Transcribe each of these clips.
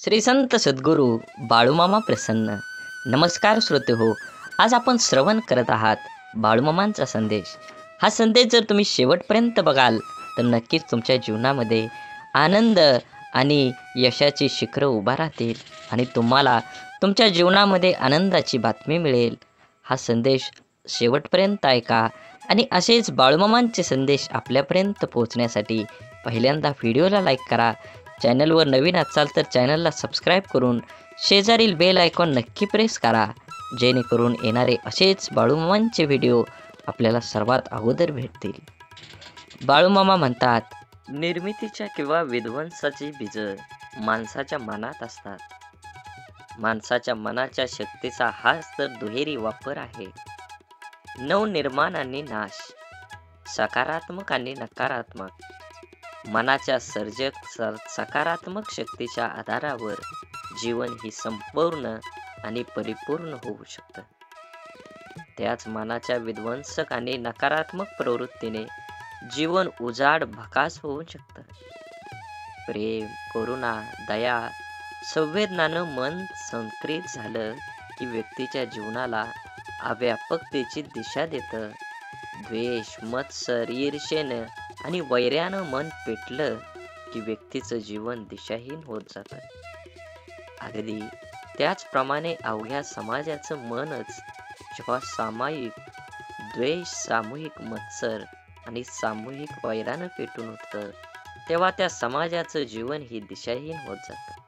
श्री संत सद्गुरू बाळूमामा प्रसन्न. नमस्कार श्रोते हो, आज आपण श्रवण करत आहात बाळूमामांचा संदेश. हा संदेश जर तुम्ही शेवटपर्यंत बघाल तर नक्कीच तुमच्या जीवनामध्ये आनंद आणि यशाची शिखरं उभा राहतील आणि तुम्हाला तुमच्या जीवनामध्ये आनंदाची बातमी मिळेल. हा संदेश शेवटपर्यंत ऐका आणि असेच बाळूमामांचे संदेश आपल्यापर्यंत पोहोचण्यासाठी पहिल्यांदा व्हिडिओला लाईक करा. चॅनलवर नवीन असाल तर चॅनलला सबस्क्राईब करून शेजारील बेल आयकॉन नक्की प्रेस करा, जेणेकरून येणारे असेच बाळूमामांचे व्हिडिओ आपल्याला सर्वात अगोदर भेटतील. बाळूमामा म्हणतात, निर्मितीच्या किंवा विध्वंसाची बीज माणसाच्या मनात असतात. माणसाच्या मनाच्या शक्तीचा हाच तर दुहेरी वापर आहे. नवनिर्माण आणि नाश, सकारात्मक आणि नकारात्मक. मनाच्या सर्जक सकारात्मक शक्तीच्या आधारावर जीवन ही संपूर्ण आणि परिपूर्ण होऊ शकतं. त्याच मनाच्या विध्वंसक आणि नकारात्मक प्रवृत्तीने जीवन उजाड भकास होऊ शकतं. प्रेम, करुणा, दया, संवेदनानं मन संक्रित झालं की व्यक्तीच्या जीवनाला अव्यापकतेची दिशा देतं. द्वेष, मत्सर, ईर्षेनं आणि वैर्यानं मन पेटलं की व्यक्तीचं जीवन दिशाहीन होत जातं. अगदी त्याचप्रमाणे अवघ्या समाजाचं मनच जेव्हा सामायिक द्वेष, सामूहिक मत्सर आणि सामूहिक वैरानं पेटून उठतं, तेव्हा त्या समाजाचं जीवन ही दिशाहीन होत जातं.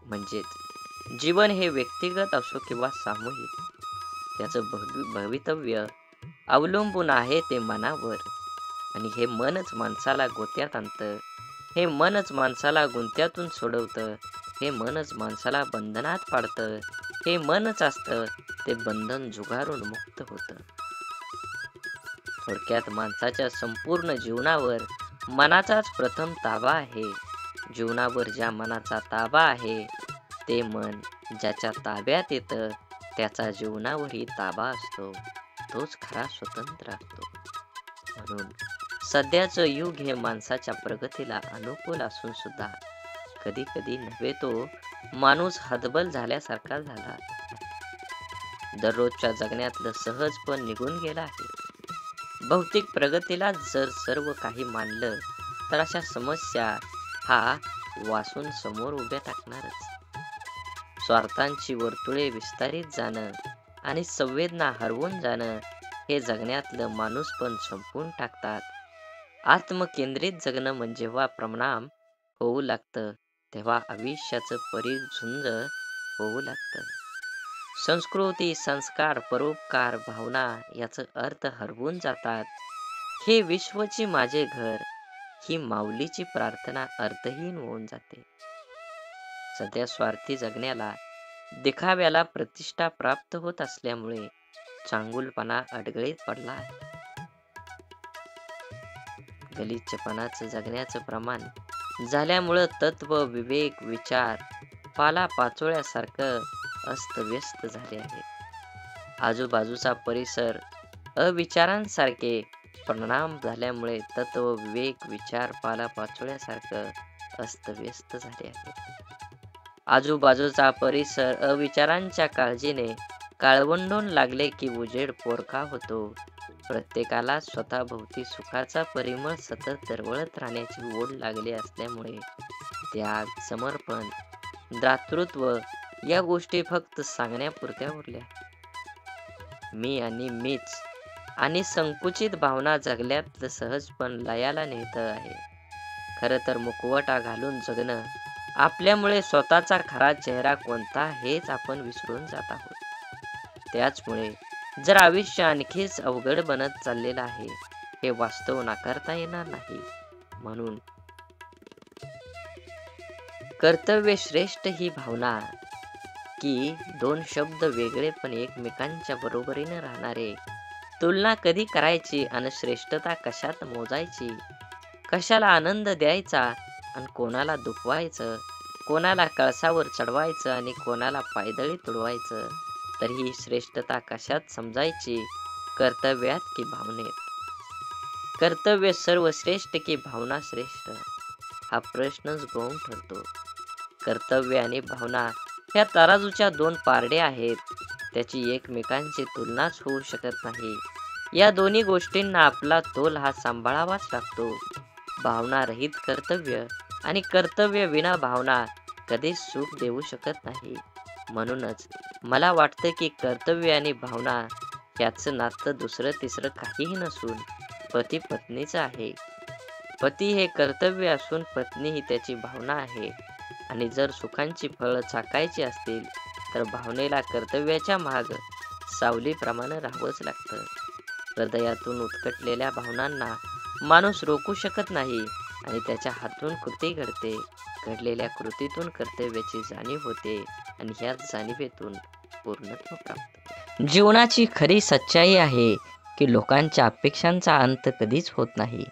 म्हणजेच जीवन हे व्यक्तिगत असो किंवा सामूहिक, त्याचं भवितव्य अवलंबून आहे ते मनावर. आणि हे मनच माणसाला गोत्यात आणतं, हे मनच माणसाला गुंत्यातून सोडवतं, हे मनच माणसाला बंधनात पाडतं, हे मनच असतं ते बंधन झुगारून मुक्त होतं. थोडक्यात माणसाच्या संपूर्ण जीवनावर मनाचाच प्रथम ताबा आहे. जीवनावर ज्या मनाचा ताबा आहे ते मन ज्याच्या ताब्यात येतं त्याचा जीवनावरही ताबा असतो, तोच खरा स्वतंत्र असतो. म्हणून सध्याचं युग हे माणसाच्या प्रगतीला अनुकूल असून सुद्धा कधी कधी नव्हे तो माणूस हतबल झाल्यासारखा झाला. दररोजच्या जगण्यातलं सहजपण निघून गेलं आहे. भौतिक प्रगतीला जर सर्व काही मानलं तर अशा समस्या हा वासून समोर उभ्या टाकणारच. स्वार्थांची वर्तुळे विस्तारित जाणं आणि संवेदना हरवून जाणं हे जगण्यातलं माणूसपण संपवून टाकतात. आत्मकेंद्रित जगणं म्हणजे जेव्हा परिणाम होऊ लागतं तेव्हा आयुष्याचं परिझुंज होऊ लागतं. संस्कृती, संस्कार, परोपकार, भावना याचा अर्थ हरवून जातात. हे विश्वची माझे घर ही माऊलीची प्रार्थना अर्थहीन होऊन जाते. सध्या स्वार्थी जगण्याला, दिखाव्याला प्रतिष्ठा प्राप्त होत असल्यामुळे चांगुलपणा अडगळीत पडला आहे. गलिच्छपणाचं जगण्याचं प्रमाण झाल्यामुळं तत्व, विवेक, विचार पालापाचोळ्यासारखं अस्तव्यस्त झाले आहे. आजूबाजूचा परिसर अविचारांसारखे परिणाम झाल्यामुळे तत्व, विवेक, विचार पालापाचोळ्यासारखं अस्तव्यस्त झाले आहे. आजूबाजूचा परिसर अविचारांच्या काळजीने काळवंडून लागले की उजेड पोरका होतो. प्रत्येकाला स्वतःभोवती सुखाचा परिमळ सतत दरवळत राहण्याची ओढ लागली असल्यामुळे त्याग, समर्पण, दातृत्व या गोष्टी फक्त सांगण्यापुरत्या उरल्या. मी आणि मीच आणि संकुचित भावना जगल्यातलं सहजपण लयाला नेतं आहे. खरं तर मुखवटा घालून जगणं आपल्यामुळे स्वतःचा खरा चेहरा कोणता हेच आपण विसरून जात आहोत. त्याचमुळे जर आयुष्य आणखीच अवघड बनत चाललेलं आहे हे वास्तव नाकारता येणार नाही. म्हणून कर्तव्य श्रेष्ठ ही भावना की दोन शब्द वेगळे पण एकमेकांच्या बरोबरीने राहणारे, तुलना कधी करायची आणि श्रेष्ठता कशात मोजायची, कशाला आनंद द्यायचा आणि कोणाला दुखवायचं, कोणाला कळसावर चढवायचं आणि कोणाला पायदळी तुडवायचं, तर ही श्रेष्ठता कशात समजायची, कर्तव्यात की भावनेत? कर्तव्य सर्वश्रेष्ठ की भावना श्रेष्ठ हा प्रश्नच गौण ठरतो. कर्तव्य आणि भावना ह्या तराजूच्या दोन पारड्या आहेत. त्याची एकमेकांची तुलनाच होऊ शकत नाही. या दोन्ही गोष्टींना आपला तोल हा सांभाळावाच लागतो. भावनारहित कर्तव्य आणि कर्तव्य विना भावना कधीच सुख देऊ शकत नाही. म्हणूनच मला वाटतं की कर्तव्य आणि भावना याचं नातं दुसरं तिसरं काहीही नसून पती पत्नीचं आहे. पती हे कर्तव्य असून पत्नी ही त्याची भावना आहे. आणि जर सुखांची फळं चाखायची असतील तर भावनेला कर्तव्याच्या माग सावलीप्रमाणे राहावंच लागतं. हृदयातून उत्कटलेल्या भावनांना माणूस रोखू शकत नाही आणि त्याच्या हातून कृती घडते. घडलेल्या कृतीतून कर्तव्याची जाणीव होते आणि ह्याच जाणीवेतून पूर्णत्व प्राप्त. जीवनाची खरी सच्चाई आहे की लोकांच्या अपेक्षांचा अंत कधीच होत नाही.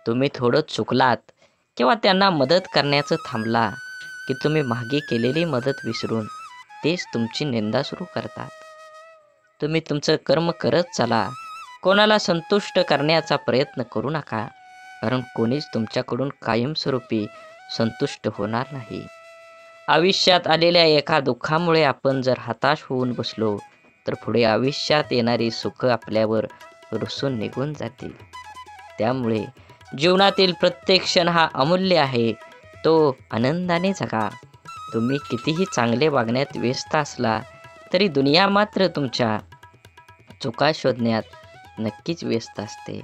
तुम्ही थोडं चुकलात किंवा त्यांना मदत करण्याचं थांबला की तुम्ही मागे केलेली मदत विसरून तेच तुमची निंदा सुरू करतात. तुम्ही तुमचं कर्म करत चला. कोणाला संतुष्ट करण्याचा प्रयत्न करू नका, कारण कोणीच तुमच्याकडून कायमस्वरूपी संतुष्ट होणार नाही. आयुष्यात आलेल्या एका दुःखामुळे आपण जर हताश होऊन बसलो तर पुढे आयुष्यात येणारी सुख आपल्यावर रुसून निघून जातील. त्यामुळे जीवनातील प्रत्येक क्षण हा अमूल्य आहे. तो आनंदाने जगा. तुम्ही कितीही चांगले वागण्यात व्यस्त असला तरी दुनिया मात्र तुमच्या चुका शोधण्यात नक्कीच व्यस्त असते.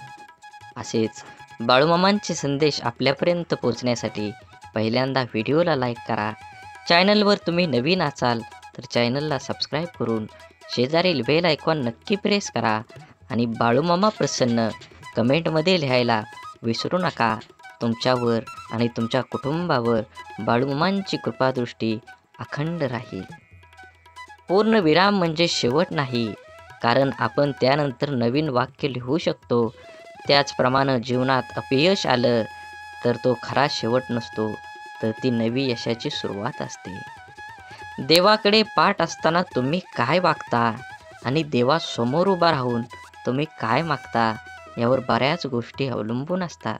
असेच बाळूमामांचे संदेश आपल्यापर्यंत पोहोचण्यासाठी पहिल्यांदा व्हिडिओला लाईक करा. चॅनलवर तुम्ही नवीन असाल तर चॅनलला सबस्क्राईब करून शेजारील बेल आयकॉन नक्की प्रेस करा आणि बाळूमामा प्रसन्न कमेंटमध्ये लिहायला विसरू नका. तुमच्यावर आणि तुमच्या कुटुंबावर बाळूमामांची कृपादृष्टी अखंड राहील. पूर्णविराम म्हणजे शेवट नाही, कारण आपण त्यानंतर नवीन वाक्य लिहू शकतो. त्याचप्रमाणे जीवनात अपयश आलं तर तो खरा शेवट नसतो, तर ती नवी यशाची सुरुवात असते. देवाकडे पाठ असताना तुम्ही काय वागता आणि देवासमोर उभा राहून तुम्ही काय मागता यावर बऱ्याच गोष्टी अवलंबून असतात.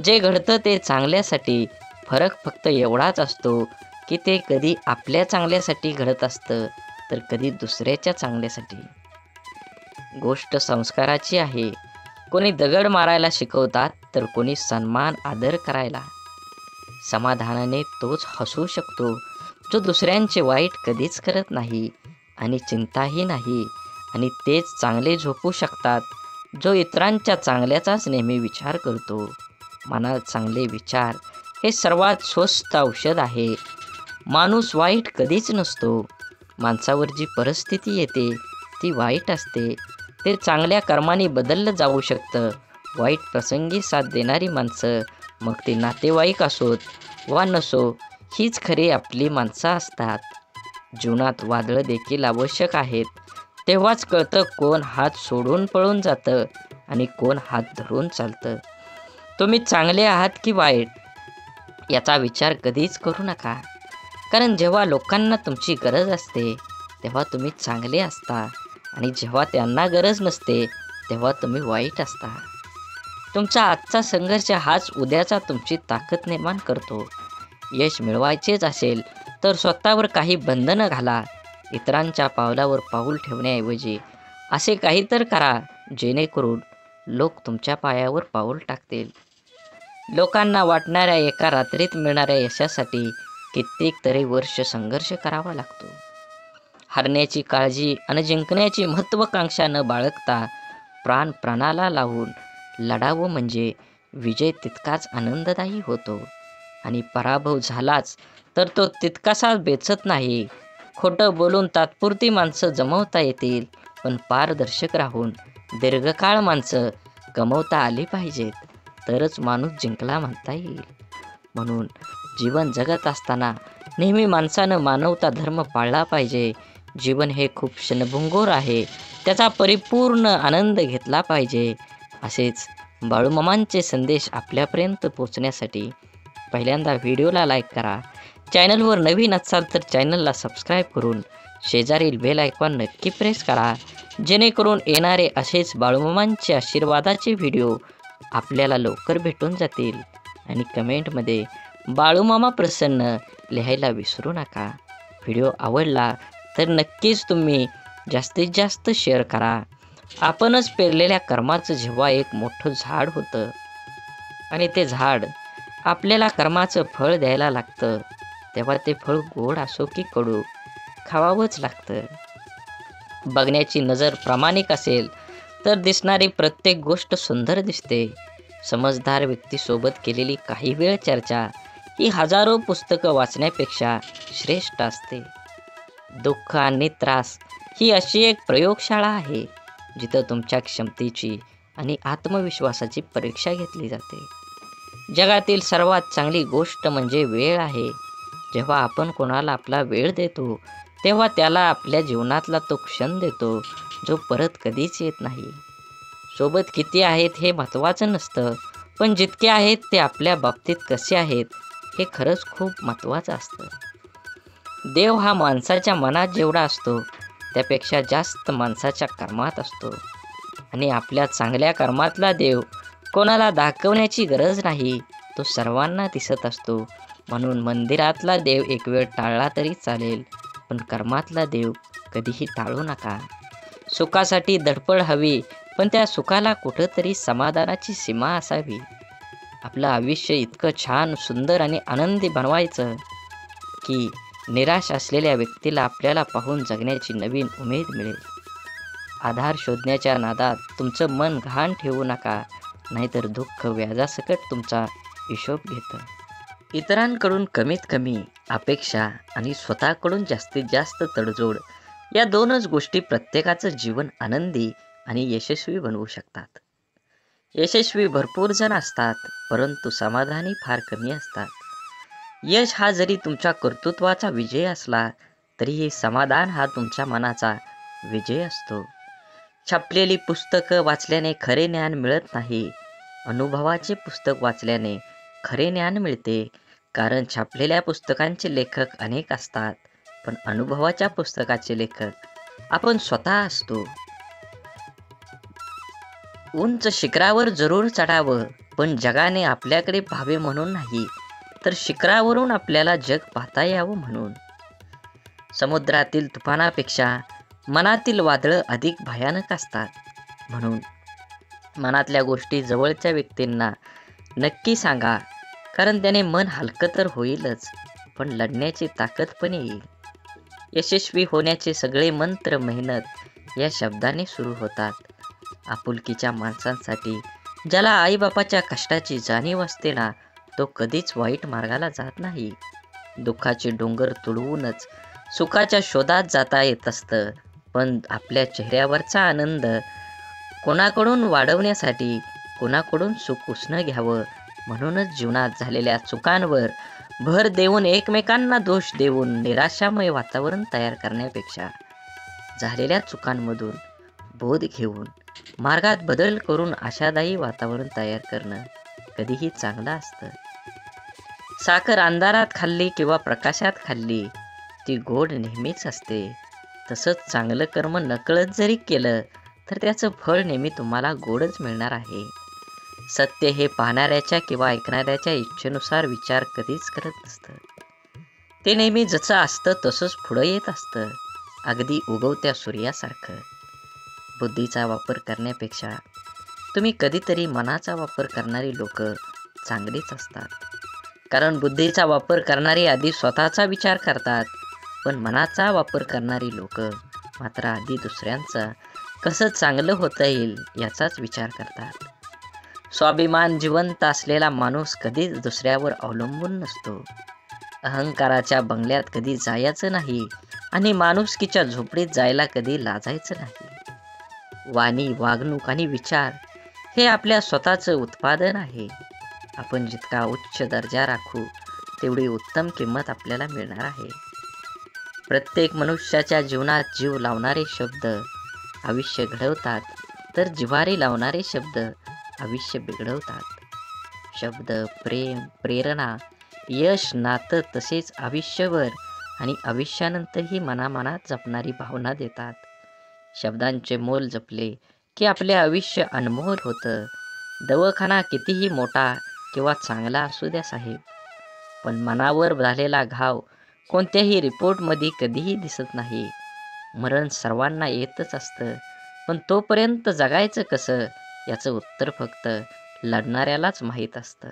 जे घडतं ते चांगल्यासाठी. फरक फक्त एवढाच असतो की ते कधी आपल्या चांगल्यासाठी घडत असतं तर कधी दुसऱ्याच्या चांगल्यासाठी. गोष्ट संस्काराची आहे. कोणी दगड मारायला शिकवतात तर कोणी सन्मान आदर करायला. समाधानाने तोच हसू शकतो जो दुसऱ्यांचे वाईट कधीच करत नाही आणि चिंताही नाही. आणि तेच चांगले झोपू शकतात जो इतरांच्या चांगल्याचाच नेहमी विचार करतो. मनात चांगले विचार हे सर्वात स्वस्त औषध आहे. माणूस वाईट कधीच नसतो. माणसावर जी परिस्थिती येते ती वाईट असते. ते चांगल्या कर्माने बदललं जाऊ शकतं. वाईट प्रसंगी साथ देणारी माणसं, मग ते नातेवाईक असोत वा नसो, हीच खरी आपली माणसं असतात. जीवनात वादळं देखील आवश्यक आहेत. तेव्हाच कळतं कोण हात सोडून पळून जातं आणि कोण हात धरून चालतं. तुम्ही चांगले आहात की वाईट याचा विचार कधीच करू नका, कारण जेव्हा लोकांना तुमची गरज असते तेव्हा तुम्ही चांगले असता आणि जेव्हा त्यांना गरज नसते तेव्हा तुम्ही वाईट असता. तुमचा आजचा संघर्ष हाच उद्याचा तुमची ताकद निर्माण करतो. यश मिळवायचेच असेल तर स्वतःवर काही बंधनं घाला. इतरांच्या पावलावर पाऊल ठेवण्याऐवजी असे काही तर करा जेणेकरून लोक तुमच्या पायावर पाऊल टाकतील. लोकांना वाटणाऱ्या एका रात्रीत मिळणाऱ्या यशासाठी कित्येक तरी वर्ष संघर्ष करावा लागतो. हरण्याची काळजी आणि जिंकण्याची महत्त्वाकांक्षा न बाळगता प्राण प्राणाला लावून लढावं म्हणजे विजय तितकाच आनंददायी होतो. आणि पराभव झालाच तर तो तितकासा बेचत नाही. खोटं बोलून तात्पुरती माणसं जमवता येतील, पण पारदर्शक राहून दीर्घकाळ माणसं गमवता आली पाहिजेत, तरच माणूस जिंकला म्हणता येईल. म्हणून जीवन जगत असताना नेहमी माणसानं मानवता धर्म पाळला पाहिजे. जीवन हे खूप क्षणभंगूर आहे, त्याचा परिपूर्ण आनंद घेतला पाहिजे. असेच बाळूमामांचे संदेश आपल्यापर्यंत पोचण्यासाठी पहिल्यांदा व्हिडिओला लाईक करा. चॅनलवर नवीन असाल तर चॅनलला सबस्क्राईब करून शेजारील बेल आयकॉन नक्की प्रेस करा, जेणेकरून येणारे असेच बाळूमामांचे आशीर्वादाचे व्हिडिओ आपल्याला लवकर भेटून जातील. आणि कमेंटमध्ये बाळूमामा प्रसन्न लिहायला विसरू नका. व्हिडिओ आवडला तर नक्कीच तुम्ही जास्तीत जास्त शेअर करा. आपणच पेरलेल्या कर्माचं जेव्हा एक मोठं झाड होतं आणि ते झाड आपल्याला कर्माचं फळ द्यायला लागतं, तेव्हा ते फळ गोड असो की कडू खावावंच लागतं. बघण्याची नजर प्रामाणिक असेल तर दिसणारी प्रत्येक गोष्ट सुंदर दिसते. समजदार व्यक्तीसोबत केलेली काही वेळ चर्चा ही हजारो पुस्तकं वाचण्यापेक्षा श्रेष्ठ असते. दुःख आणि त्रास ही अशी एक प्रयोगशाळा आहे जिथं तुमच्या क्षमतेची आणि आत्मविश्वासाची परीक्षा घेतली जाते. जगातील सर्वात चांगली गोष्ट म्हणजे वेळ आहे. जेव्हा आपण कोणाला आपला वेळ देतो तेव्हा त्याला आपल्या जीवनातला तो क्षण देतो जो परत कधीच येत नाही. सोबत किती आहेत हे महत्त्वाचं नसतं, पण जितके आहेत ते आपल्या बाबतीत कसे आहेत हे खरंच खूप महत्त्वाचं असतं. देव हा माणसाच्या मनात जेवढा असतो त्यापेक्षा जास्त माणसाच्या कर्मात असतो. आणि आपल्या चांगल्या कर्मातला देव कोणाला दाखवण्याची गरज नाही, तो सर्वांना दिसत असतो. म्हणून मंदिरातला देव एक वेळ टाळला तरी चालेल, पण कर्मातला देव कधीही टाळू नका. सुखासाठी धडपड हवी, पण त्या सुखाला कुठंतरी समाधानाची सीमा असावी. आपलं आयुष्य इतकं छान, सुंदर आणि आनंदी बनवायचं की निराश असलेल्या व्यक्तीला आपल्याला पाहून जगण्याची नवीन उमेद मिळेल. आधार शोधण्याच्या नादात तुमचं मन गहाण ठेवू नका, नाहीतर दुःख व्याजासकट तुमचा हिशोब घेतं. इतरांकडून कमीत कमी अपेक्षा आणि स्वतःकडून जास्तीत जास्त तडजोड या दोनच गोष्टी प्रत्येकाचं जीवन आनंदी आणि यशस्वी बनवू शकतात. यशस्वी भरपूर जण असतात, परंतु समाधानी फार कमी असतात. यश हा जरी तुमच्या कर्तृत्वाचा विजय असला तरीही समाधान हा तुमच्या मनाचा विजय असतो. छापलेली पुस्तकं वाचल्याने खरे ज्ञान मिळत नाही, अनुभवाचे पुस्तक वाचल्याने खरे ज्ञान मिळते. कारण छापलेल्या पुस्तकांचे लेखक अनेक असतात, पण अनुभवाच्या पुस्तकाचे लेखक आपण स्वतः असतो. उंच शिखरावर जरूर चढावं, पण जगाने आपल्याकडे पाहावे म्हणून नाही, तर शिखरावरून आपल्याला जग पाहता यावं म्हणून. समुद्रातील तुफानापेक्षा मनातील वादळं अधिक भयानक असतात. म्हणून मनातल्या गोष्टी जवळच्या व्यक्तींना नक्की सांगा, कारण त्याने मन हलकं तर होईलच, पण लढण्याची ताकद पण येईल. यशस्वी होण्याचे सगळे मंत्र मेहनत या शब्दाने सुरू होतात. आपुलकीच्या माणसांसाठी, ज्याला आईबापाच्या कष्टाची जाणीव असते ना, तो कधीच वाईट मार्गाला जात नाही. दुःखाचे डोंगर तुडवूनच सुखाच्या शोधात जाता येत असतं, पण आपल्या चेहऱ्यावरचा आनंद कोणाकडून वाढवण्यासाठी कोणाकडून सुख उसणं घ्यावं. म्हणूनच जीवनात झालेल्या चुकांवर भर देऊन, एकमेकांना दोष देऊन निराशामय वातावरण तयार करण्यापेक्षा झालेल्या चुकांमधून बोध घेऊन मार्गात बदल करून आशादायी वातावरण तयार करणं कधीही चांगलं असतं. साखर अंधारात खाल्ली किंवा प्रकाशात खाल्ली ती गोड नेहमीच असते. तसंच चांगलं कर्म नकळत जरी केलं तर त्याचं फळ नेहमी तुम्हाला गोडच मिळणार आहे. सत्य हे पाहणाऱ्याच्या किंवा ऐकणाऱ्याच्या इच्छेनुसार विचार कधीच करत नसतं. ते नेहमी जसं असतं तसंच पुढं येत असतं, अगदी उगवत्या सूर्यासारखं. बुद्धीचा वापर करण्यापेक्षा तुम्ही कधीतरी मनाचा वापर करणारी लोक चांगलीच असतात. कारण बुद्धीचा वापर करणारी आधी स्वतःचा विचार करतात, पण मनाचा वापर करणारी लोक मात्र आधी दुसऱ्यांचा कसं चांगलं होता येईल याचाच विचार करतात. स्वाभिमान जिवंत असलेला माणूस कधीच दुसऱ्यावर अवलंबून नसतो. अहंकाराच्या बंगल्यात कधी जायचं नाही आणि माणुसकीच्या झोपडीत जायला कधी लाजायचं नाही. वाणी, वागणूक आणि विचार हे आपल्या स्वतःचं उत्पादन आहे. आपण जितका उच्च दर्जा राखू तेवढी उत्तम किंमत आपल्याला मिळणार आहे. प्रत्येक मनुष्याच्या जीवनात जीव लावणारे शब्द आयुष्य घडवतात, तर जिव्हारी लावणारे शब्द आयुष्य बिघडवतात. शब्द, प्रेम, प्रेरणा, यश, नातं तसेच आयुष्यभर आणि आयुष्यानंतरही मनामनात जपणारी भावना देतात. शब्दांचे मोल जपले की आपले आयुष्य अनमोल होतं. दवाखाना कितीही मोठा किंवा चांगला असू द्या साहेब, पण मनावर झालेला घाव कोणत्याही रिपोर्टमध्ये कधीही दिसत नाही. मरण सर्वांना येतच असतं, पण तोपर्यंत जगायचं कसं याचं उत्तर फक्त लढणाऱ्यालाच माहीत असतं.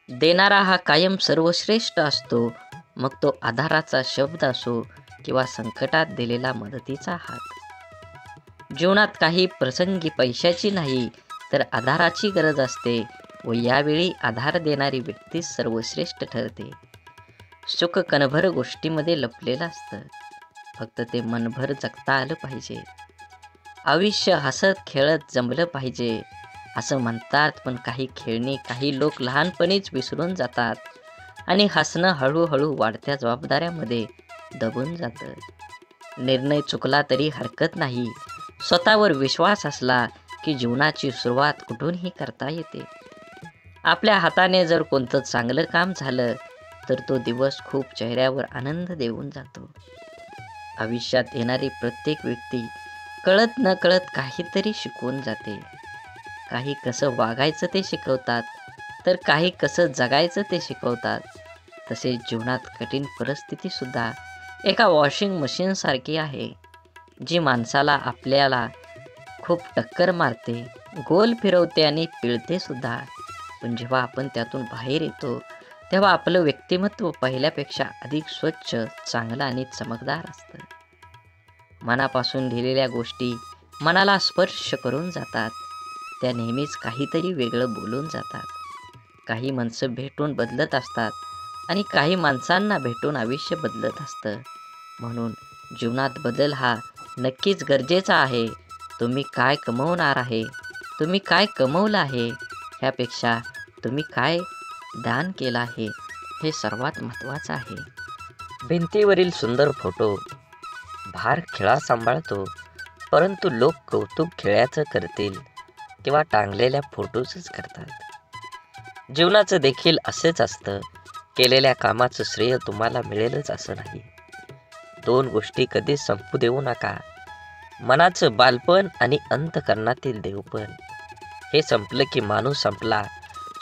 देणारा हा कायम सर्वश्रेष्ठ असतो, मग तो आधाराचा शब्द असो किंवा संकटात दिलेला मदतीचा हात. जीवनात काही प्रसंगी पैशाची नाही तर आधाराची गरज असते व यावेळी आधार देणारी व्यक्ती सर्वश्रेष्ठ ठरते. सुख कणभर गोष्टीमध्ये लपलेलं असतं, फक्त ते मनभर जगता आलं पाहिजे. आयुष्य हसत खेळत जमलं पाहिजे असं म्हणतात, पण काही खेळणी काही लोक लहानपणीच विसरून जातात आणि हसणं हळूहळू वाढत्या जबाबदाऱ्यामध्ये दबून जातं. निर्णय चुकला तरी हरकत नाही, स्वतःवर विश्वास असला की जीवनाची सुरुवात कुठूनही करता येते. आपल्या हाताने जर कोणतं चांगलं काम झालं तर तो दिवस खूप चेहऱ्यावर आनंद देऊन जातो. आयुष्यात येणारी प्रत्येक व्यक्ती कळत न कळत काहीतरी शिकवून जाते. काही कसं वागायचं ते शिकवतात, तर काही कसं जगायचं ते शिकवतात. तसेच जीवनात कठीण परिस्थितीसुद्धा एका वॉशिंग मशीनसारखी आहे, जी माणसाला आपल्याला खूप टक्कर मारते, गोल फिरवते आणि पिळते सुद्धा. पण जेव्हा आपण त्यातून बाहेर येतो तेव्हा आपलं व्यक्तिमत्व पहिल्यापेक्षा अधिक स्वच्छ, चांगलं आणि चमकदार असतं. मनापासून लिहिलेल्या गोष्टी मनाला स्पर्श करून जातात. त्या नेहमीच काहीतरी वेगळं बोलून जातात. काही माणसं भेटून बदलत असतात आणि काही माणसांना भेटून आयुष्य बदलत असतं. म्हणून जीवनात बदल हा नक्कीच गरजेचा आहे. तुम्ही काय कमवणार आहे, तुम्ही काय कमवलं आहे, ह्यापेक्षा तुम्ही काय दान केलं आहे हे सर्वात महत्त्वाचं आहे. भिंतीवरील सुंदर फोटो भार खेळा सांभाळतो, परंतु लोक कौतुक खेळाचं करतील किंवा टांगलेल्या फोटोचंच करतात. जीवनाचं देखील असेच असतं. केलेल्या कामाचं श्रेय तुम्हाला मिळेलच असं नाही. दोन गोष्टी कधीच संपू देऊ नका, मनाचं बालपण आणि अंतःकरणातील देवपण. हे संपलं की माणूस संपला.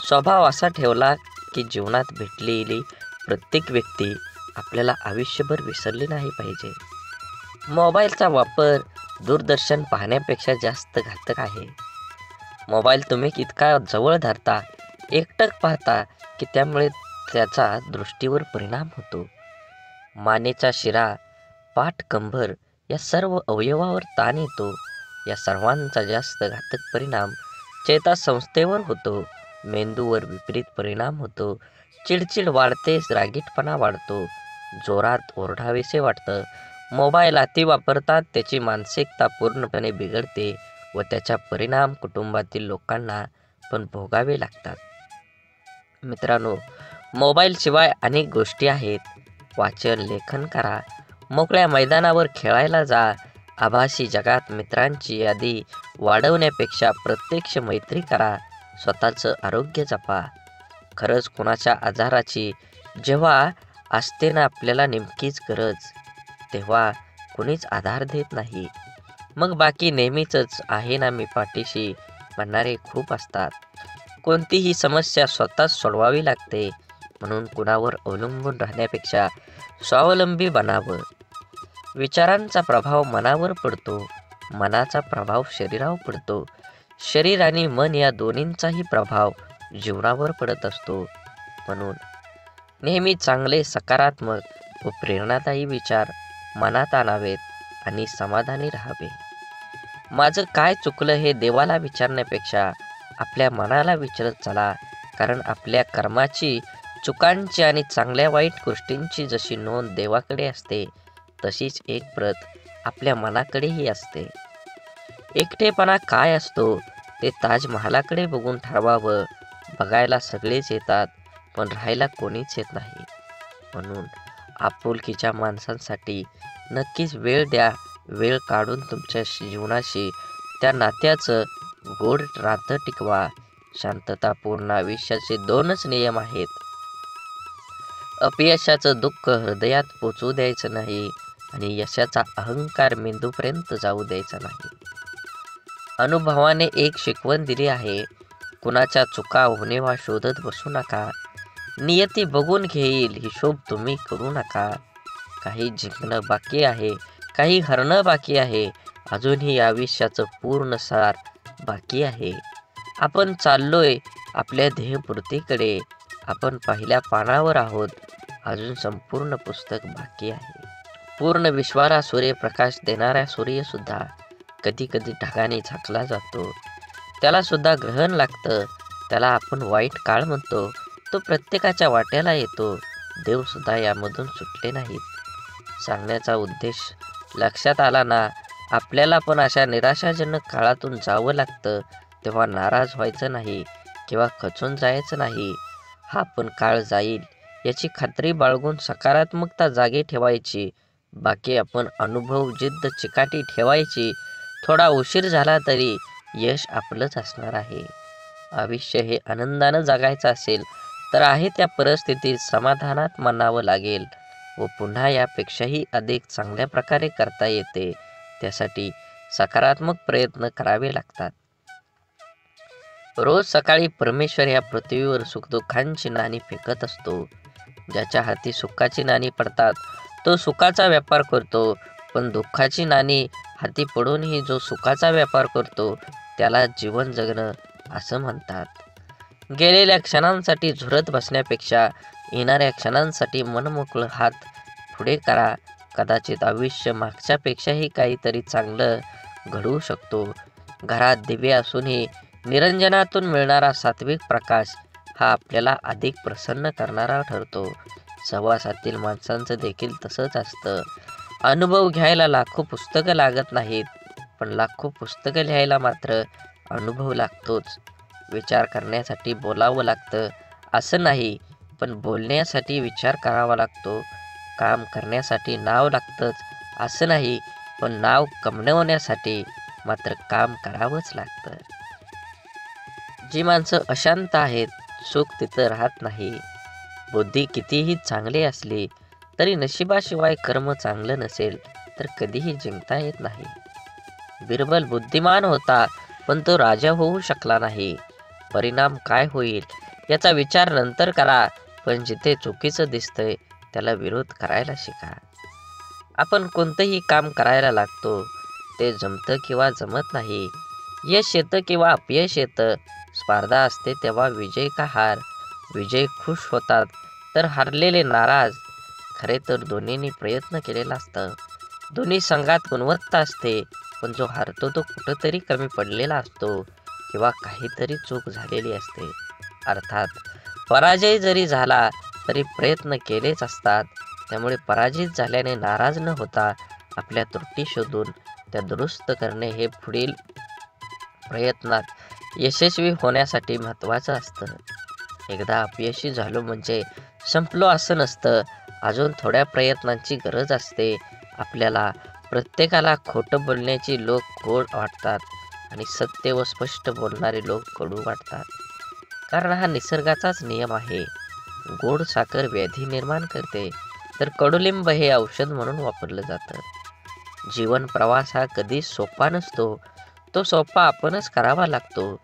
स्वभाव असा ठेवला की जीवनात भेटलेली प्रत्येक व्यक्ती आपल्याला आयुष्यभर विसरली नाही पाहिजे. मोबाईलचा वापर दूरदर्शन पाहण्यापेक्षा जास्त घातक आहे. मोबाईल तुम्ही इतका जवळ धरता, एकटक पाहता की त्यामुळे त्याचा दृष्टीवर परिणाम होतो. मानेचा शिरा, पाठ, कंबर या सर्व अवयवावर ताण येतो. या सर्वांचा जास्त घातक परिणाम चेतासंस्थेवर होतो. मेंदूवर विपरीत परिणाम होतो. चिडचिड वाढते, रागीटपणा वाढतो, जोरात ओरडावेसे वाटतं. मोबाईल अति वापरतात त्याची मानसिकता पूर्णपणे बिघडते व त्याचा परिणाम कुटुंबातील लोकांना पण भोगावे लागतात. मित्रांनो, मोबाईलशिवाय अनेक गोष्टी आहेत. वाचन, लेखन करा, मोकळ्या मैदानावर खेळायला जा. आभासी जगात मित्रांची यादी वाढवण्यापेक्षा प्रत्यक्ष मैत्री करा. स्वतःचं आरोग्य जपा. खरंच कोणाच्या आजाराची जेव्हा असते ना आपल्याला नेमकीच गरज, तेव्हा कोणीच आधार देत नाही. मग बाकी नेहमीच आहे ना मी पाठीशी म्हणणारे खूप असतात. कोणतीही समस्या स्वतःच सोडवावी लागते, म्हणून कुणावर अवलंबून राहण्यापेक्षा स्वावलंबी बनावं. विचारांचा प्रभाव मनावर पडतो, मनाचा प्रभाव शरीरावर पडतो, शरीर आणि मन या दोन्हींचाही प्रभाव जीवनावर पडत असतो. म्हणून नेहमी चांगले, सकारात्मक व प्रेरणादायी विचार मनात आणावेत आणि समाधानी राहावे. माझं काय चुकलं हे देवाला विचारण्यापेक्षा आपल्या मनाला विचारत चला, कारण आपल्या कर्माची, चुकांची आणि चांगल्या वाईट गोष्टींची जशी नोंद देवाकडे असते, तशीच एक प्रत आपल्या मनाकडेही असते. एकटेपणा काय असतो ते ताजमहालाकडे बघून ठरवावं. बघायला सगळेच येतात, पण राहायला कोणीच येत नाही. म्हणून आपुलकीच्या माणसांसाठी नक्कीच वेळ द्या. वेळ काढून तुमच्या जीवनाशी, त्या नात्याचं गोड नातं टिकवा. शांततापूर्ण आयुष्याचे दोनच नियम आहेत. अपयशाचं दुःख हृदयात पोचू द्यायचं नाही आणि यशाचा अहंकार मेंदूपर्यंत जाऊ द्यायचा नाही. अनुभवाने एक शिकवण दिली आहे, कुणाच्या चुका होणेवा शोधत बसू नका. नियती बघून घेईल हिशोब तुम्ही करू नका. काही जिंकणं बाकी आहे, काही हरणं बाकी आहे, अजूनही आयुष्याचं पूर्ण सार बाकी आहे. आपण चाललोय आपल्या ध्येयपूर्तीकडे. आपण पहिल्या पानावर आहोत, अजून संपूर्ण पुस्तक बाकी आहे. पूर्ण विश्वाला सूर्यप्रकाश देणारा सूर्यसुद्धा कधी कधी ढगाने झाकला जातो. त्याला सुद्धा ग्रहण लागतं. त्याला आपण वाईट काळ म्हणतो. तो प्रत्येकाच्या वाट्याला येतो. देवसुद्धा यामधून सुटले नाहीत. सांगण्याचा उद्देश लक्षात आला ना? आपल्याला पण अशा निराशाजनक काळातून जावं लागतं, तेव्हा नाराज व्हायचं नाही किंवा खचून जायचं नाही. हा पण काळ जाईल याची खात्री बाळगून सकारात्मकता जागी ठेवायची. बाकी आपण अनुभव, जिद्द, चिकाटी ठेवायची. थोडा उशीर झाला तरी यश आपलंच असणार आहे. आयुष्य हे आनंदानं जगायचं असेल तर आहे त्या परिस्थितीत समाधानात मानावं लागेल व पुन्हा यापेक्षाही अधिक चांगल्या प्रकारे करता येते. त्यासाठी सकारात्मक प्रयत्न करावे लागतात. रोज सकाळी परमेश्वर या पृथ्वीवर सुखदुःखांची नाणी फेकत असतो. ज्याच्या हाती सुखाची नाणी पडतात तो सुखाचा व्यापार करतो, पण दुःखाची नाणी हाती पडूनही जो सुखाचा व्यापार करतो त्याला जीवन जगणं असं म्हणतात. गेलेल्या क्षणांसाठी झुरत बसण्यापेक्षा येणाऱ्या क्षणांसाठी मनमोकळं हात पुढे करा. कदाचित आयुष्य मागच्यापेक्षाही काहीतरी चांगलं घडवू शकतो. घरात दिवे असूनही निरंजनातून मिळणारा सात्विक प्रकाश हा आपल्याला अधिक प्रसन्न करणारा ठरतो. सहवासातील माणसांचं देखील तसंच असतं. अनुभव घ्यायला लाखो पुस्तकं लागत नाहीत, पण लाखो पुस्तकं लिहायला मात्र अनुभव लागतोच. विचार करण्यासाठी बोलावं लागतं असं नाही, पण बोलण्यासाठी विचार करावा लागतो. काम करण्यासाठी नाव लागतंच असं नाही, पण नाव कमवण्यासाठी मात्र काम करावंच लागतं. जी माणसं अशांत आहेत, सुख तिथं राहत नाही. बुद्धी कितीही चांगली असली तरी नशिबाशिवाय कर्म चांगलं नसेल तर कधीही जिंकता येत नाही. बिरबल बुद्धिमान होता, पण तो राजा होऊ शकला नाही. परिणाम काय होईल याचा विचार नंतर करा, पण जिथे चुकीचं दिसतंय त्याला विरोध करायला शिका. आपण कोणतंही काम करायला लागतो, ते जमतं किंवा जमत नाही, यश येतं किंवा अपयश येतं, स्पर्धा असते तेव्हा विजय का हार. विजय खुश होतात तर हारलेले नाराज. खरे तर दोन्हींनी प्रयत्न केलेला असतं. दोन्ही संघात गुणवत्ता असते, पण जो हारतो तो कुठंतरी कमी पडलेला असतो किंवा काहीतरी चूक झालेली असते. अर्थात पराजय जरी झाला तरी प्रयत्न केलेच असतात. त्यामुळे पराजित झाल्याने नाराज न होता आपल्या त्रुटी शोधून त्या दुरुस्त करणे हे पुढील प्रयत्नात यशस्वी होण्यासाठी महत्त्वाचं असतं. एकदा अपयशी झालो म्हणजे संपलो असं नसतं. अजून थोड्या प्रयत्नांची गरज असते. आपल्याला प्रत्येकाला खोटं बोलण्याची लोक गोड वाटतात आणि सत्य व स्पष्ट बोलणारे लोक कडू वाटतात. कारण हा निसर्गाचाच नियम आहे. गोड साखर व्याधी निर्माण करते, तर कडुलिंब हे औषध म्हणून वापरलं जातं. जीवन प्रवास हा कधी सोपा नसतो. तो सोपा आपणच करावा लागतो.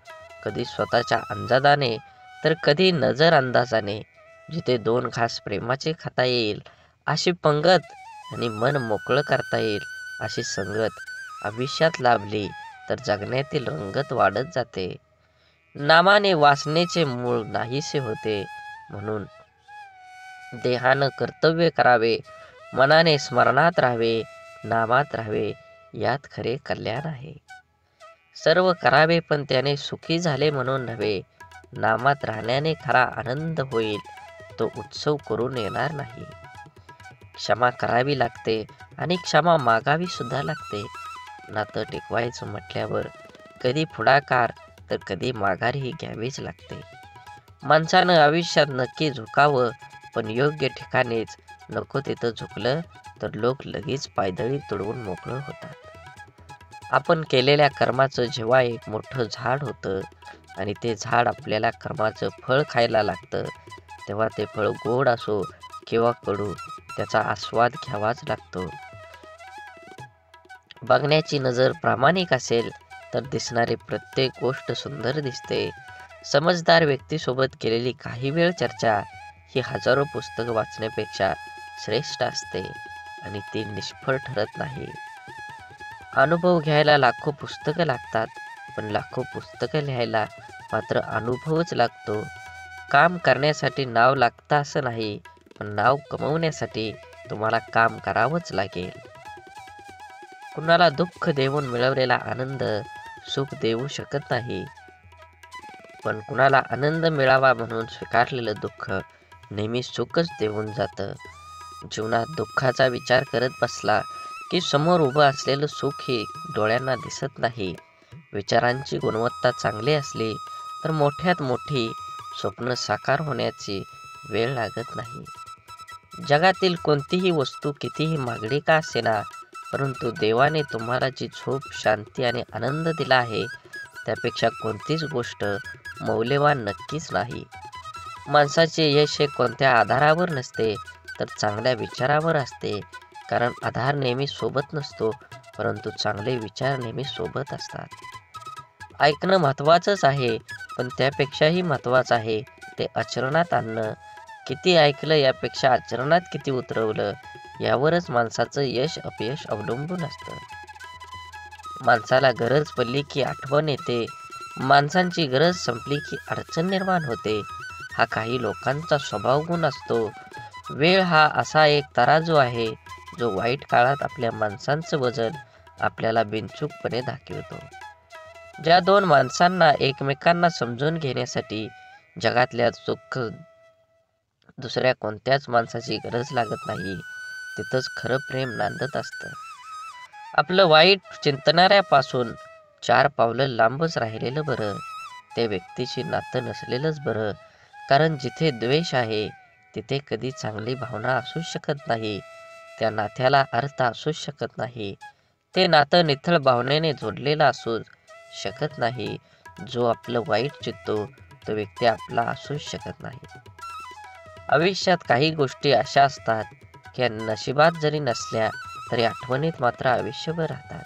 कधी स्वतःच्या अंदाजाने तर कधी नजर अंदाजाने. जिथे 2 घास प्रेमाचे खाता येईल अशी पंगत आणि मन मोकळं करता येईल अशी संगत आयुष्यात लाभली तर जगण्यातील रंगत वाढत जाते. नामाने वासनेचे मूळ नाहीसे होते. म्हणून देहानं कर्तव्य करावे, मनाने स्मरणात राहावे, नामात राहावे, यात खरे कल्याण आहे. सर्व करावे पण त्याने सुखी झाले म्हणून नव्हे. नामात राहण्याने खरा आनंद होईल, तो उत्सव करून येणार नाही. क्षमा करावी लागते आणि क्षमा मागावी सुद्धा लागते. नातं टिकवायचं म्हटल्यावर कधी पुढाकार तर कधी माघारही घ्यावीच लागते. माणसानं आयुष्यात नक्की झुकावं, पण योग्य ठिकाणीच. नको तिथं झुकलं तर लोक लगेच पायदळी तुडवून मोकळं होतात. आपण केलेल्या कर्माचं जेव्हा एक मोठं झाड होतं आणि ते झाड आपल्याला कर्माचं फळ खायला लागतं, तेव्हा ते फळ गोड असो किंवा कडू, त्याचा आस्वाद घ्यावाच लागतो. बघण्याची नजर प्रामाणिक असेल तर दिसणारी प्रत्येक गोष्ट सुंदर दिसते. समजदार व्यक्तीसोबत केलेली काही वेळ चर्चा ही हजारो पुस्तकं वाचण्यापेक्षा श्रेष्ठ असते आणि ती निष्फळ ठरत नाही. अनुभव घ्यायला लाखो पुस्तकं लागतात, पण लाखो पुस्तकं लिहायला मात्र अनुभवच लागतो. काम करण्यासाठी नाव लागतं असं नाही, पण नाव कमवण्यासाठी तुम्हाला काम करावंच लागेल. कुणाला दुःख देऊन मिळवलेला आनंद सुख देऊ शकत नाही, पण कुणाला आनंद मिळावा म्हणून स्वीकारलेलं दुःख नेहमी सुखच देऊन जातं. जीवनात दुःखाचा विचार करत बसला की समोर उभं असलेलं सुख हे डोळ्यांना दिसत नाही. विचारांची गुणवत्ता चांगली असली तर मोठ्यात मोठी स्वप्न साकार होण्याची वेळ लागत नाही. जगातील कोणतीही वस्तू कितीही महागडी का असेना, परंतु देवाने तुम्हाला जी झोप, शांती आणि आनंद दिला आहे, त्यापेक्षा कोणतीच गोष्ट मौल्यवान नक्कीच नाही. माणसाचे यश हे कोणत्या आधारावर नसते, तर चांगल्या विचारावर असते. कारण आधार नेहमी सोबत नसतो, परंतु चांगले विचार नेहमी सोबत असतात. ऐकणं महत्त्वाचंच आहे, पण त्यापेक्षाही महत्त्वाचं आहे ते आचरणात आणणं. किती ऐकलं यापेक्षा आचरणात किती उतरवलं यावरच माणसाचं यश अपयश अवलंबून असतं. माणसाला गरज पडली की आठवण येते, माणसांची गरज संपली की अडचण निर्माण होते. हा काही लोकांचा स्वभाव गुण असतो. वेळ हा असा एक तराजू आहे जो वाईट काळात आपल्या माणसांचं वजन आपल्याला बिनचूकपणे दाखवतो. ज्या दोन माणसांना एकमेकांना समजून घेण्यासाठी जगातल्या सुख दुसऱ्या कोणत्याच माणसाची गरज लागत नाही, तिथंच खरं प्रेम नांदत असतं. आपलं वाईट चिंतणाऱ्यापासून 4 पावलं लांबच राहिलेलं बरं. त्या व्यक्तीशी नातं नसलेलंच बरं. कारण जिथे द्वेष आहे तिथे कधी चांगली भावना असू शकत नाही. त्या नात्याला अर्थ असू शकत नाही. ते नातं निथळ भावनेने जोडलेलं असू शकत नाही. जो आपलं वाईट चित्तो तो व्यक्ती आपला असूच शकत नाही. आयुष्यात काही गोष्टी अशा असतात की या नशिबात जरी नसल्या तरी आठवणीत मात्र आयुष्यभर राहतात.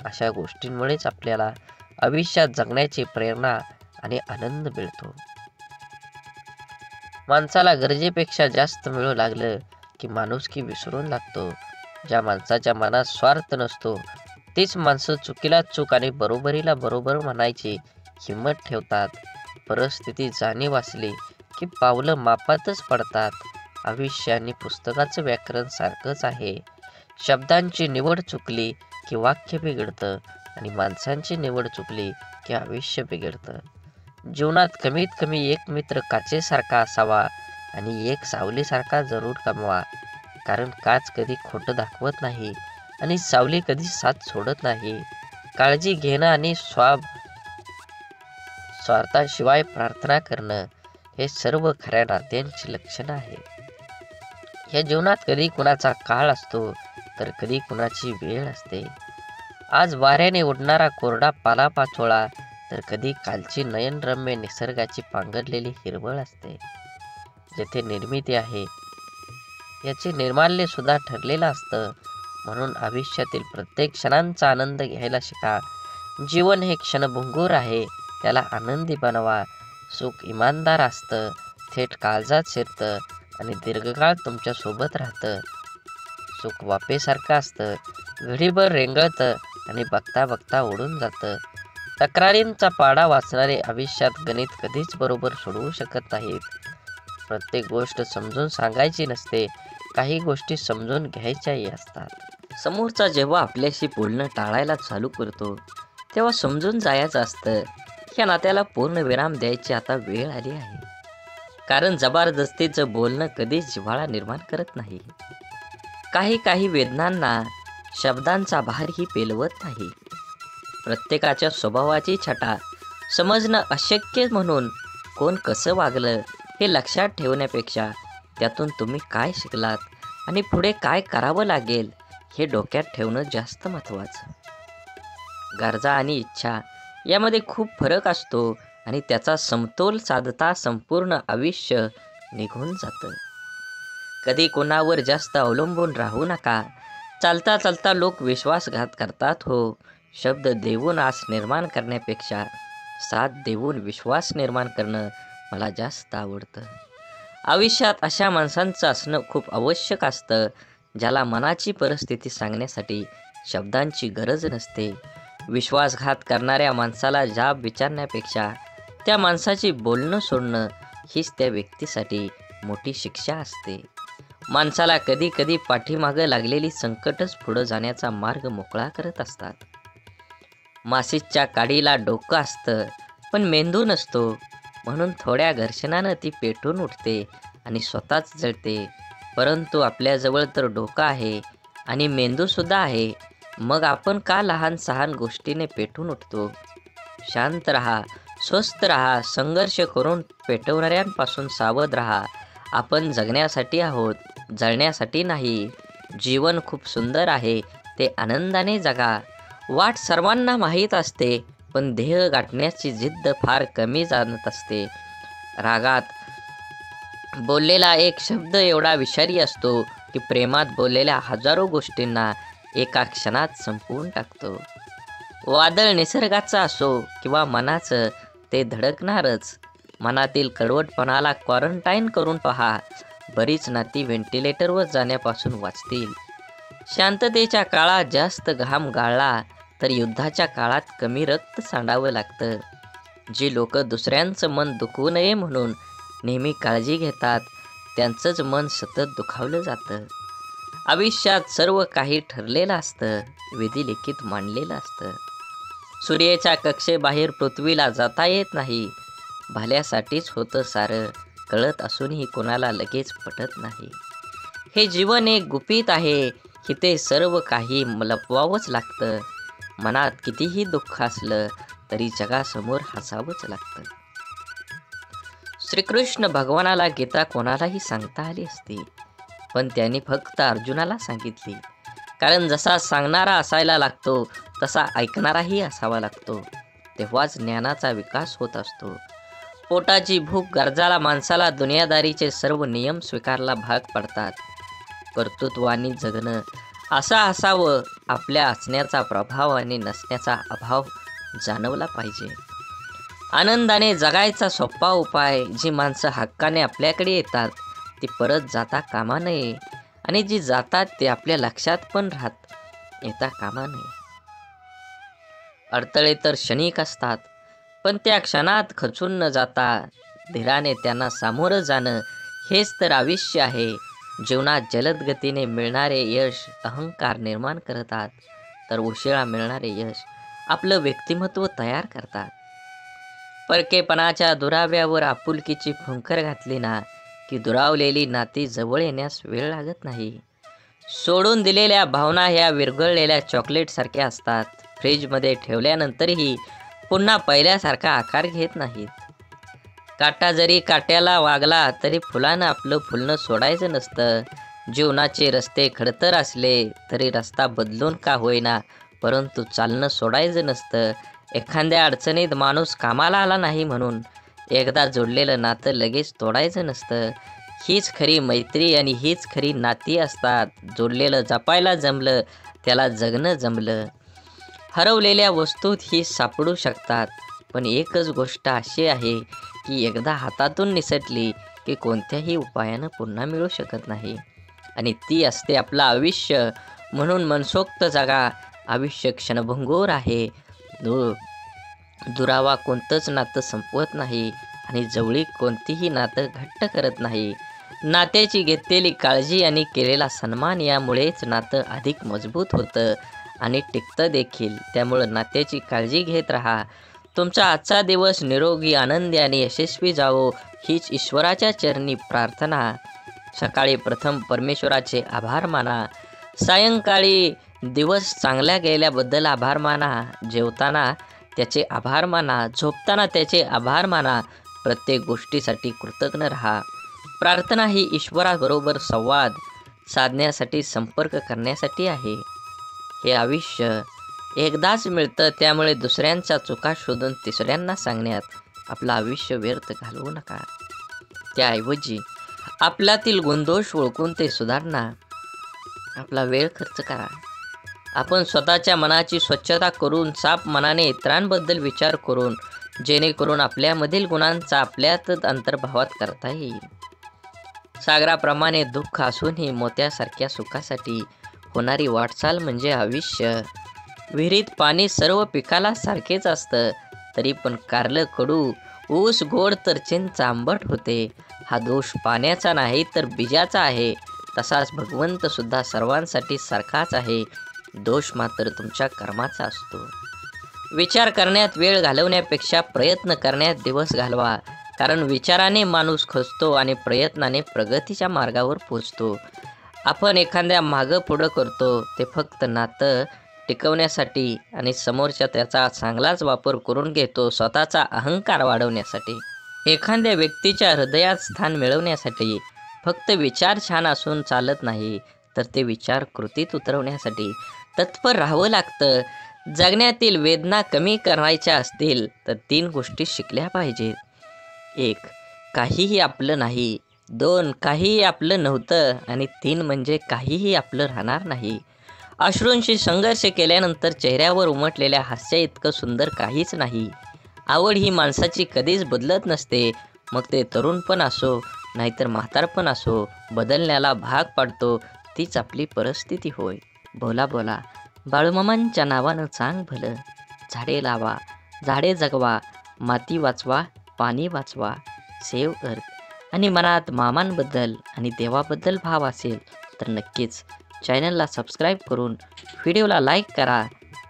अशा गोष्टींमुळेच आपल्याला आयुष्यात जगण्याची प्रेरणा आणि आनंद मिळतो. माणसाला गरजेपेक्षा जास्त मिळू लागलं की माणुसकी विसरून लागतो. ज्या माणसाच्या मनात स्वार्थ नसतो तीच माणसं चुकीला चूक आणि बरोबरीला बरोबर म्हणायची हिंमत ठेवतात. परिस्थिती जाणीव असली की पावलं मापातच पडतात. आयुष्य आणि पुस्तकाचं व्याकरण सारखंच आहे. शब्दांची निवड चुकली की वाक्य बिघडतं आणि माणसांची निवड चुकली की आयुष्य बिघडतं. जीवनात कमीत कमी एक मित्र काचेसारखा असावा आणि एक सावलीसारखा जरूर कमवा. कारण काच कधी खोटं दाखवत नाही आणि सावली कधी साथ सोडत नाही. काळजी घेणं आणि स्वार्थाशिवाय प्रार्थना करणं हे सर्व खऱ्या नात्यांची लक्षणं आहेत. या जीवनात कधी कुणाचा काळ असतो तर कधी कुणाची वेळ असते. आज वाऱ्याने उडणारा कोरडा पालापाचोळा तर कधी कालची नयनरम्य निसर्गाची पांघरलेली हिरवळ असते. जेथे निर्मिती आहे याचे निर्माल्य सुद्धा ठरलेलं असतं. म्हणून आयुष्यातील प्रत्येक क्षणांचा आनंद घ्यायला शिका. जीवन हे क्षणभंगूर आहे, त्याला आनंदी बनवा. सुख इमानदार असतं, थेट काळजात शिरतं आणि दीर्घकाळ तुमच्या सोबत राहतं. सुख वाफेसारखं असतं, घडीभर रेंगाळतं आणि बघता बघता उडून जातं. तक्रारींचा पाढा वाचणारे आयुष्यात गणित कधीच बरोबर सोडवू शकत नाहीत. प्रत्येक गोष्ट समजून सांगायची नसते, काही गोष्टी समजून घ्यायच्याही असतात. समोरचा जेव्हा आपल्याशी बोलणं टाळायला चालू करतो तेव्हा समजून जायचं असतं ह्या नात्याला पूर्ण विराम द्यायची आता वेळ आली आहे. कारण जबरदस्तीचं बोलणं कधीच जिव्हाळा निर्माण करत नाही. काही वेदनांना शब्दांचा भारही पेलवत नाही. प्रत्येकाच्या स्वभावाची छटा समजणं अशक्य म्हणून कोण कसं वागलं हे लक्षात ठेवण्यापेक्षा त्यातून तुम्ही काय शिकलात आणि पुढे काय करावं लागेल हे डोक्यात ठेवणं जास्त महत्त्वाचं. गरजा आणि इच्छा यामध्ये खूप फरक असतो आणि त्याचा समतोल साधता संपूर्ण आयुष्य निघून जातं. कधी कोणावर जास्त अवलंबून राहू नका. चालता चालता लोक विश्वासघात करतात हो. शब्द देऊन आस निर्माण करण्यापेक्षा साथ देऊन विश्वास निर्माण करणं मला जास्त आवडतं. आयुष्यात अशा माणसांचं असणं खूप आवश्यक असतं, ज्याला मनाची परिस्थिती सांगण्यासाठी शब्दांची गरज नसते. विश्वासघात करणाऱ्या माणसाला जाब विचारण्यापेक्षा त्या माणसाची बोलणं सोडणं हीच त्या व्यक्तीसाठी मोठी शिक्षा असते. माणसाला कधी कधी पाठीमागं लागलेली संकटच पुढं जाण्याचा मार्ग मोकळा करत असतात. माशीच्या काडीला डोकं असतं पण मेंदू नसतो, म्हणून थोड्या घर्षणानं ती पेटून उठते आणि स्वतःच जळते. परंतु आपल्याजवळ तर डोकं आहे आणि मेंदूसुद्धा आहे, मग आपण का लहान सहान गोष्टीने पेटून उठतो? शांत रहा, स्वस्थ रहा, संघर्ष करून पेटवणाऱ्यांपासून सावध रहा. आपण जगण्यासाठी आहोत, जळण्यासाठी नाही. जीवन खूप सुंदर आहे, ते आनंदाने जगा. वाट सर्वांना माहीत असते, पण ध्येय गाठण्याची जिद्द फार कमी जाणत असते. रागात बोललेला एक शब्द एवढा विषारी असतो की प्रेमात बोललेल्या हजारो गोष्टींना एका क्षणात संपवून टाकतो. वादळ निसर्गाचं असो किंवा मनाचं, ते धडकणारच. मनातील कडवटपणाला क्वारंटाईन करून पहा, बरीच नाती व्हेंटिलेटरवर जाण्यापासून वाचतील. शांततेच्या काळात जास्त घाम गाळला तर युद्धाच्या काळात कमी रक्त सांडावं लागतं. जी लोक दुसऱ्यांचं मन दुखवू नये म्हणून नेहमी काळजी घेतात, त्यांचंच मन सतत दुखावलं जातं. आयुष्यात सर्व काही ठरलेलं असतं, विधिलिखित मांडलेलं असतं. सूर्याच्या कक्षेबाहेर पृथ्वीला जाता येत नाही. भल्यासाठीच होतं सारं, कळत असूनही कोणाला लगेच पटत नाही. हे जीवन एक गुपित आहे, इथे सर्व काही लपवावंच लागतं. मनात कितीही दुःख असलं तरी जगासमोर हसावंच लागतं. श्रीकृष्ण भगवानाला गीता कोणालाही सांगता आली असती, पण त्यांनी फक्त अर्जुनाला सांगितली. कारण जसा सांगणारा असायला लागतो तसा ऐकणाराही असावा लागतो, तेव्हाच ज्ञानाचा विकास होत असतो. पोटाची भूक गरजाला माणसाला दुनियादारीचे सर्व नियम स्वीकारला भाग पडतात. कर्तृत्वानी जगणं असं असावं, आपल्या असण्याचा प्रभाव आणि नसण्याचा अभाव जाणवला पाहिजे. आनंदाने जगायचा सोपा उपाय, जी माणसं हक्काने आपल्याकडे येतात ती परत जाता कामा नये, आणि जी जातात ते आपल्या लक्षात पण येता कामा नये. अडथळे तर क्षणिक असतात, पण त्या क्षणात खचून न जाता धीराने त्यांना सामोरं जाणं हेच तर आयुष्य आहे. जीवनात जलद गतीने मिळणारे यश अहंकार निर्माण करतात, तर उशिरा मिळणारे यश आपलं व्यक्तिमत्व तयार करतात. परकेपणाच्या दुराव्यावर आपुलकीची फुंकर घातली ना, की दुरावलेली नाती जवळ येण्यास वेळ लागत नाही. सोडून दिलेल्या भावना ह्या विरघळलेल्या चॉकलेटसारख्या असतात. फ्रीजमध्ये ठेवल्यानंतरही पुन्हा पहिल्यासारखा आकार घेत नाहीत. काटा जरी काट्याला वागला तरी फुलानं आपलं फुलणं सोडायचं नसतं. जीवनाचे रस्ते खडतर असले तरी रस्ता बदलून का होईना, परंतु चालणं सोडायचं नसतं. एखाद्या अडचणीत माणूस कामाला आला नाही म्हणून एकदा जोडलेलं नातं लगेच तोडायचं नसतं. हीच खरी मैत्री आणि हीच खरी नाती असतात. जोडलेलं जपायला जमलं, त्याला जगणं जमलं. हरवलेल्या वस्तूत ही सापडू शकतात, पण एकच गोष्ट अशी आहे की एकदा हातातून निसटली की कोणत्याही उपायानं पुन्हा मिळू शकत नाही, आणि ती असते आपलं आयुष्य. म्हणून मनसोक्त जगा. आयुष्य क्षणभंगूर आहे. दुरावा कोणतंच नातं संपवत नाही आणि जवळीक कोणतीही नातं घट्ट करत नाही. नात्याची घेतलेली काळजी आणि केलेला सन्मान यामुळेच नातं अधिक मजबूत होतं आणि टिकतं देखील. त्यामुळं नात्याची काळजी घेत राहा. तुमचा आजचा दिवस निरोगी, आनंदी आणि यशस्वी जावो हीच ईश्वराच्या चरणी प्रार्थना. सकाळी प्रथम परमेश्वराचे आभार माना. सायंकाळी दिवस चांगल्या गेल्याबद्दल आभार माना. जेवताना त्याचे आभार माना. झोपताना त्याचे आभार माना. प्रत्येक गोष्टीसाठी कृतज्ञ राहा. प्रार्थना ही ईश्वराबरोबर संवाद साधण्यासाठी, संपर्क करण्यासाठी आहे. हे आयुष्य एकदाच मिळतं, त्यामुळे दुसऱ्यांच्या चुका शोधून तिसऱ्यांना सांगण्यात आपलं आयुष्य व्यर्थ घालवू नका. त्याऐवजी आपल्यातील गुणदोष ओळखून ते सुधारणा आपला वेळ खर्च करा. आपण स्वतःच्या मनाची स्वच्छता करून, साफ मनाने इतरांबद्दल विचार करून, जेणेकरून आपल्यामधील गुणांचा आपल्यातच अंतर्भावात करता येईल. सागराप्रमाणे दुःख असूनही मोत्यासारख्या सुखासाठी होणारी वाटचाल म्हणजे आयुष्य. विहिरीत पाणी सर्व पिकाला सारखेच असतं, तरी पण कारलं कडू, ऊस गोड तर चिंच आंबट होते. हा दोष पाण्याचा नाही तर बीजाचा आहे. तसाच भगवंत सुद्धा सर्वांसाठी सारखाच आहे. दोष मात्र तुमच्या कर्माचा असतो. विचार करण्यात वेळ घालवण्यापेक्षा प्रयत्न करण्यात दिवस घालवा. कारण विचाराने माणूस खचतो आणि प्रयत्नाने प्रगतीच्या मार्गावर पोचतो. आपण एखाद्या मागं पुढं करतो ते फक्त नातं टिकवण्यासाठी आणि समोरच्या त्याचा चांगलाच वापर करून घेतो स्वतःचा अहंकार वाढवण्यासाठी. एखाद्या व्यक्तीच्या हृदयात स्थान मिळवण्यासाठी फक्त विचार छान असून चालत नाही, तर ते विचार कृतीत उतरवण्यासाठी तत्पर राहावं लागतं. जगण्यातील वेदना कमी करायच्या असतील तर 3 गोष्टी शिकल्या पाहिजेत. 1. काहीही आपलं नाही. 2. काहीही आपलं नव्हतं. आणि 3 म्हणजे काहीही आपलं राहणार नाही. अश्रूंशी संघर्ष केल्यानंतर चेहऱ्यावर उमटलेल्या हास्य इतकं सुंदर काहीच नाही. आवड ही माणसाची कधीच बदलत नसते. मग ते तरुणपण असो नाहीतर म्हातारपण असो, बदलण्याला भाग पाडतो तीच आपली परिस्थिती होय. बोला बोला बाळूमामांच्या नावानं चांग भलं. झाडे लावा, झाडे जगवा, माती वाचवा, पाणी वाचवा, सेव्ह अर्थ. आणि मनात मामांबद्दल आणि देवाबद्दल भाव असेल तर नक्कीच चॅनलला सबस्क्राईब करून व्हिडिओला लाईक करा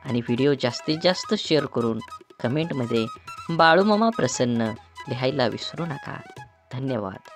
आणि व्हिडिओ जास्तीत जास्त शेअर करून कमेंटमध्ये बाळूमामा प्रसन्न लिहायला विसरू नका. धन्यवाद.